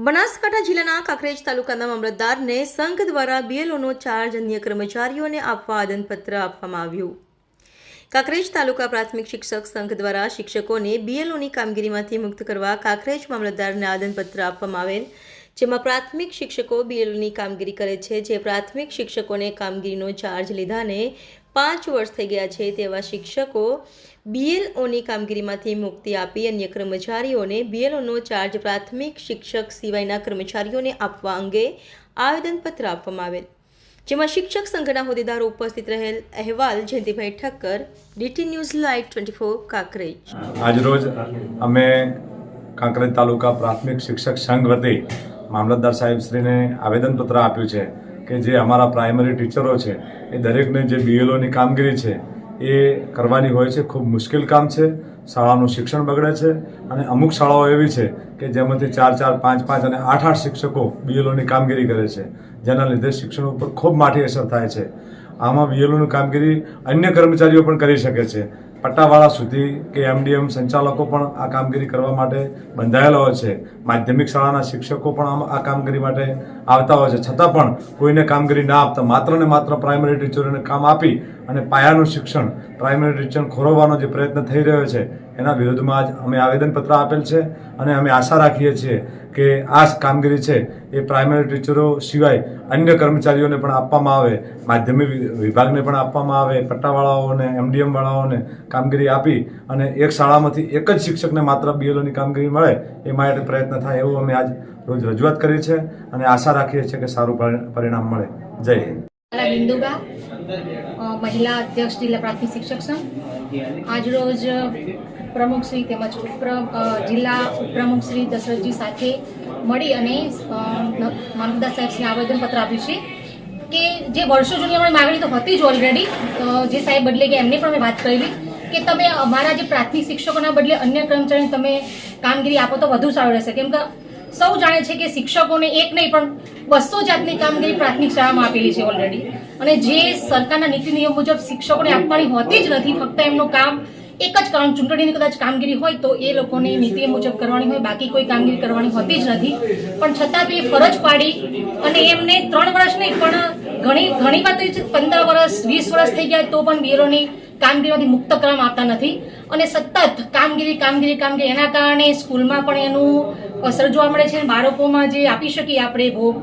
બનાસકાંઠા જિલ્લાના કાંકરેજ તાલુકાના મામલતદારને સંઘ દ્વારા બીએલઓનો ચાર્જ અન્ય કર્મચારીઓને આપવા આવેદનપત્ર આપવામાં આવ્યું। કાંકરેજ તાલુકા પ્રાથમિક શિક્ષક સંઘ દ્વારા શિક્ષકોને બીએલઓની કામગીરીમાંથી મુક્ત કરવા કાંકરેજ મામલતદારને આવેદનપત્ર આપવામાં આવેલ, જેમાં પ્રાથમિક શિક્ષકો બીએલઓની કામગીરી કરે છે, જે પ્રાથમિક શિક્ષકોને કામગીરીનો ચાર્જ લીધાને 5 વર્ષ થઈ ગયા છે, તેવા શિક્ષકો બીએલઓની કામગીરીમાંથી મુક્તિ આપી અન્ય કર્મચારીઓને બીએલઓનો ચાર્જ પ્રાથમિક શિક્ષક સિવાયના કર્મચારીઓને આપવા અંગે આવેદનપત્ર આપવામાં આવેલ, જેમાં શિક્ષક સંઘના હોદ્દેદારો ઉપસ્થિત રહેલ। અહેવાલ Jayantibhai Thakkar, DT news live 24 Kankrej. આજરોજ અમે કાંકરેજ તાલુકા પ્રાથમિક શિક્ષક સંઘ વતી મામલતદાર સાહેબશ્રીને આવેદનપત્ર આપ્યું છે કે જે અમારા પ્રાઇમરી ટીચરો છે એ દરેકને જે બીએલઓની કામગીરી છે એ કરવાની હોય છે। ખૂબ મુશ્કેલ કામ છે, શાળાનું શિક્ષણ બગડે છે અને અમુક શાળાઓ એવી છે કે જેમાંથી 4-4, 5-5 અને 8-8 શિક્ષકો બીએલઓની કામગીરી કરે છે, જેના લીધે શિક્ષણ ઉપર ખૂબ માઠી અસર થાય છે। આમાં બીએલઓની કામગીરી અન્ય કર્મચારીઓ પણ કરી શકે છે, પટ્ટાવાળા સુધી કે એમડીએમ સંચાલકો પણ આ કામગીરી કરવા માટે બંધાયેલા હોય છે, માધ્યમિક શાળાના શિક્ષકો પણ આ કામગીરી માટે આવતા હોય છે, છતાં પણ કોઈને કામગીરી ના આપતા માત્ર ને માત્ર પ્રાઇમરી ટીચરોને કામ આપી અને પાયાનું શિક્ષણ પ્રાઇમરી ટીચર ખોરવવાનો જે પ્રયત્ન થઈ રહ્યો છે એના વિરુદ્ધમાં જ અમે આવેદનપત્ર આપેલ છે અને અમે આશા રાખીએ છીએ કે આ કામગીરી છે એ પ્રાઇમરી ટીચરો સિવાય અન્ય કર્મચારીઓને પણ આપવામાં આવે, માધ્યમિક વિભાગને પણ આપવામાં આવે, પટ્ટાવાળાઓને એમડીએમ વાળાઓને કામગીરી આપી અને એક શાળામાંથી એક જ શિક્ષકને માત્ર બીએલઓની કામગીરી મળે એ માટે પ્રયત્ન થાય એવું અમે આજ રોજ રજૂઆત કરી છે અને આશા રાખીએ છીએ કે સારું પરિણામ મળે। જય હિન્દ। બિંદુબા, મહિલા અધ્યક્ષ જિલ્લા પ્રાથમિક શિક્ષક સંઘ। આજરોજ પ્રમુખશ્રી તેમજ જિલ્લા ઉપપ્રમુખશ્રી દશરથજી સાથે મળી અને મામલતદાર સાહેબશ્રીને આવેદનપત્ર આપ્યું છે કે જે વર્ષો જૂની અમારી માગણી તો હતી જ ઓલરેડી, જે સાહેબ બદલે ગયા એમને પણ અમે વાત કરેલી કે તમે અમારા જે પ્રાથમિક શિક્ષકોના બદલે અન્ય કર્મચારીને તમે કામગીરી આપો તો વધુ સારું રહેશે, કેમ કે સૌ જાણે છે કે શિક્ષકોને એક નહીં પણ 200 જાતની કામગીરી પ્રાથમિક શાળામાં આપેલી છે ઓલરેડી, અને જે સરકારના નીતિ નિયમ મુજબ શિક્ષકોને આપવાની હોતી જ નથી। ફક્ત એમનું કામ એક જ કામ, ચૂંટણીની કદાચ કામગીરી હોય તો એ લોકોને નીતિ મુજબ કરવાની હોય, બાકી કોઈ કામગીરી કરવાની હોતી જ નથી, પણ છતાં બી ફરજ પાડી અને એમને 3 વર્ષ નહીં પણ ઘણી વાર 15 વર્ષ 20 વર્ષ થઈ ગયા તો પણ બીએલઓની કામગીરીમાંથી મુક્ત કરવામાં આવતા નથી અને સતત કામગીરી એના કારણે સ્કૂલમાં પણ એનું અસર જોવા મળે છે। બાળકોમાં જે આપી શકીએ આપણે ભોગ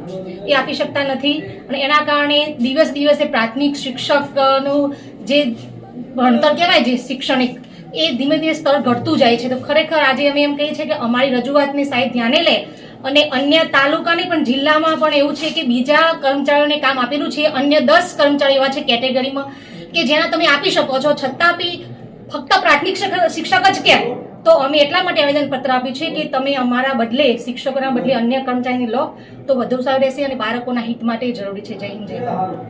એ આપી શકતા નથી અને એના કારણે દિવસે પ્રાથમિક શિક્ષકનું જે ભણતર કહેવાય છે શૈક્ષણિક, એ ધીમે ધીમે સ્તર ઘટતું જાય છે। તો ખરેખર આજે અમે એમ કહીએ છીએ કે અમારી રજૂઆતને સાહેબ ધ્યાને લે અને અન્ય તાલુકાની પણ જિલ્લામાં પણ એવું છે કે બીજા કર્મચારીઓને કામ આપેલું છે, અન્ય 10 કર્મચારી એવા છે કેટેગરીમાં કે જેના તમે આપી શકો છો, છતાં બી ફક્ત પ્રાથમિક શિક્ષક જ કેમ? તો અમે એટલા માટે આવેદનપત્ર આપ્યું છે કે તમે અમારા બદલે શિક્ષકોના બદલે અન્ય કર્મચારીને લો તો વધુ સારું રહેશે અને બાળકોના હિત માટે જરૂરી છે। જય હિન્દ, જય ભારત।